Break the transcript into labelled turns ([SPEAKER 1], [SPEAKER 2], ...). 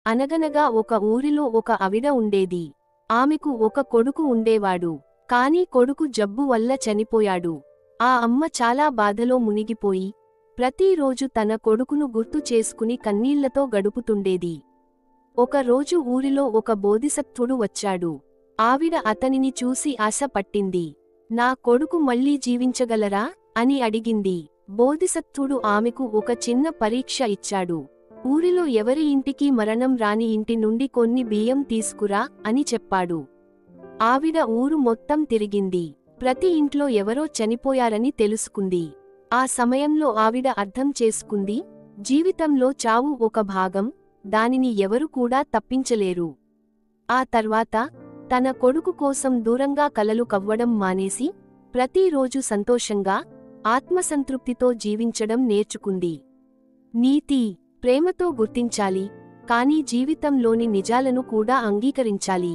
[SPEAKER 1] అనగనగా ఒక ఊరిలో ఒక ఆవిడ ఉండేది. ఆమెకు ఒక కొడుకు ఉండేవాడు. కాని కొడుకు జబ్బు వల్ల చనిపోయాడు. ఆ అమ్మ చాలా బాధలో మునిగిపోయి ప్రతిరోజు తన కొడుకును గుర్తు చేసుకుని కన్నీళ్లతో గడుపుతుండేది. ఒకరోజు ఊరిలో ఒక బోధిసత్వుడు వచ్చాడు. ఆవిడ అతనిని చూసి ఆశ పట్టింది. నా కొడుకు మళ్ళీ జీవించగలరా అని అడిగింది. బోధిసత్వుడు ఆమెకు ఒక చిన్న పరీక్ష ఇచ్చాడు. ఊరిలో ఎవరి ఇంటికి మరణం రాని ఇంటి నుండి కొన్ని బియ్యం తీసుకురా అని చెప్పాడు. ఆవిడ ఊరు మొత్తం తిరిగింది. ప్రతి ఇంట్లో ఎవరో చనిపోయారని తెలుసుకుంది. ఆ సమయంలో ఆవిడ అర్థం చేసుకుంది, జీవితంలో చావు ఒక భాగం, దానిని ఎవరు కూడా తప్పించలేరు. ఆ తర్వాత తన కొడుకు కోసం దూరంగా కలలు కవ్వడం మానేసి ప్రతిరోజు సంతోషంగా, ఆత్మసంతృప్తితో జీవించడం నేర్చుకుంది. నీతి: ప్రేమతో గుర్తించాలి, కానీ జీవితంలోని నిజాలను కూడా అంగీకరించాలి.